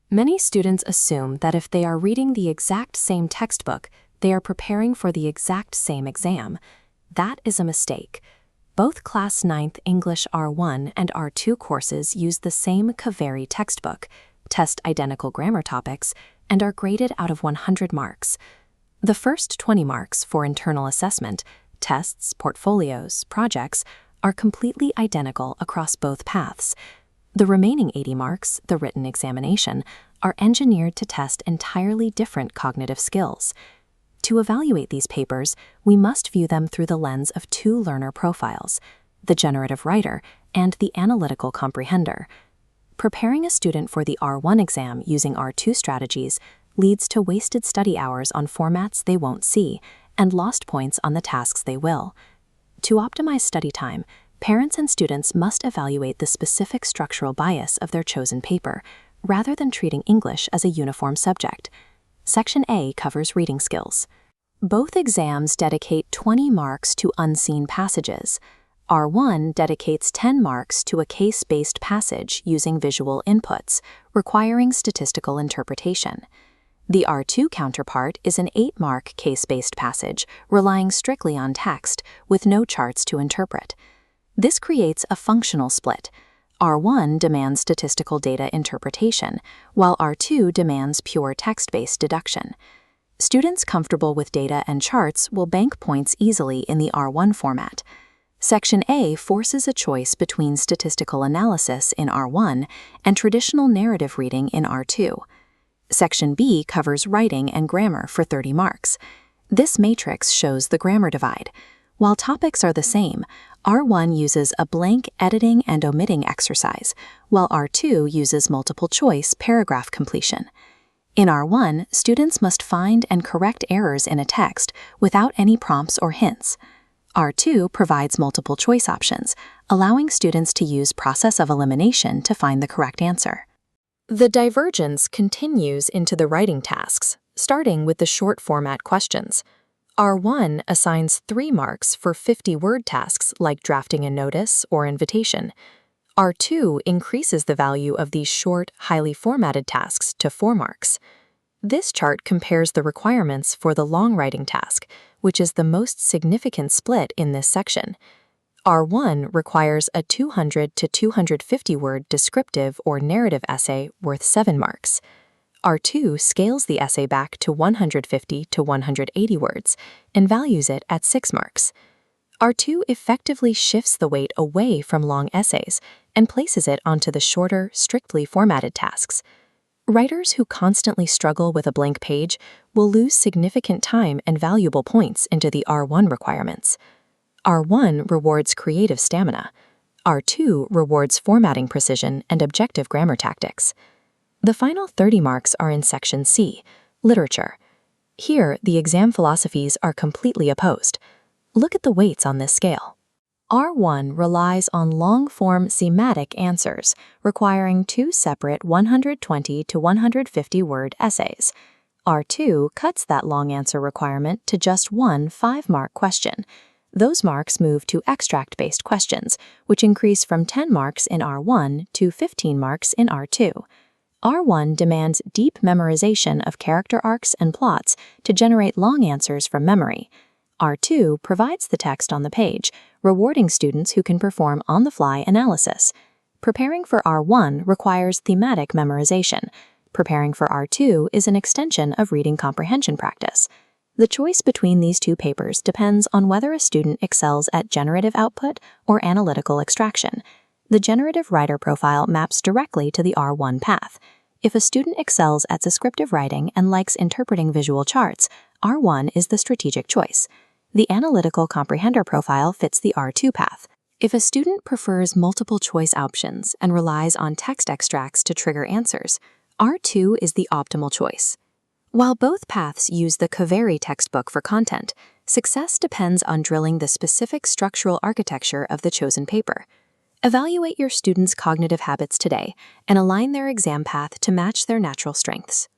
Many students assume that if they are reading the exact same textbook, they are preparing for the exact same exam. That is a mistake. Both Class 9th English R1 and R2 courses use the same CBSE textbook, test identical grammar topics, and are graded out of 100 marks. The first 20 marks for internal assessment, tests, portfolios, projects, are completely identical across both paths. The remaining 80 marks, the written examination, are engineered to test entirely different cognitive skills. To evaluate these papers, we must view them through the lens of two learner profiles, the generative writer and the analytical comprehender. Preparing a student for the R1 exam using R2 strategies leads to wasted study hours on formats they won't see and lost points on the tasks they will. To optimize study time, parents and students must evaluate the specific structural bias of their chosen paper, rather than treating English as a uniform subject. Section A covers reading skills. Both exams dedicate 20 marks to unseen passages. R1 dedicates 10 marks to a case-based passage using visual inputs, requiring statistical interpretation. The R2 counterpart is an 8-mark case-based passage, relying strictly on text, with no charts to interpret. This creates a functional split. R1 demands statistical data interpretation, while R2 demands pure text-based deduction. Students comfortable with data and charts will bank points easily in the R1 format. Section A forces a choice between statistical analysis in R1 and traditional narrative reading in R2. Section B covers writing and grammar for 30 marks. This matrix shows the grammar divide. While topics are the same, R1 uses a blank editing and omitting exercise, while R2 uses multiple-choice paragraph completion. In R1, students must find and correct errors in a text without any prompts or hints. R2 provides multiple-choice options, allowing students to use process of elimination to find the correct answer. The divergence continues into the writing tasks, starting with the short format questions. R1 assigns 3 marks for 50-word tasks like drafting a notice or invitation. R2 increases the value of these short, highly formatted tasks to 4 marks. This chart compares the requirements for the long writing task, which is the most significant split in this section. R1 requires a 200 to 250-word descriptive or narrative essay worth 7 marks. R2 scales the essay back to 150 to 180 words and values it at 6 marks. R2 effectively shifts the weight away from long essays and places it onto the shorter, strictly formatted tasks. Writers who constantly struggle with a blank page will lose significant time and valuable points into the R1 requirements. R1 rewards creative stamina. R2 rewards formatting precision and objective grammar tactics. The final 30 marks are in Section C, Literature. Here, the exam philosophies are completely opposed. Look at the weights on this scale. R1 relies on long-form thematic answers, requiring 2 separate 120 to 150-word essays. R2 cuts that long answer requirement to just one 5-mark question. Those marks move to extract-based questions, which increase from 10 marks in R1 to 15 marks in R2. R1 demands deep memorization of character arcs and plots to generate long answers from memory. R2 provides the text on the page, rewarding students who can perform on-the-fly analysis. Preparing for R1 requires thematic memorization. Preparing for R2 is an extension of reading comprehension practice. The choice between these two papers depends on whether a student excels at generative output or analytical extraction. The generative writer profile maps directly to the R1 path. If a student excels at descriptive writing and likes interpreting visual charts, R1 is the strategic choice. The analytical comprehender profile fits the R2 path. If a student prefers multiple choice options and relies on text extracts to trigger answers, R2 is the optimal choice. While both paths use the CBSE textbook for content, success depends on drilling the specific structural architecture of the chosen paper. Evaluate your students' cognitive habits today and align their exam path to match their natural strengths.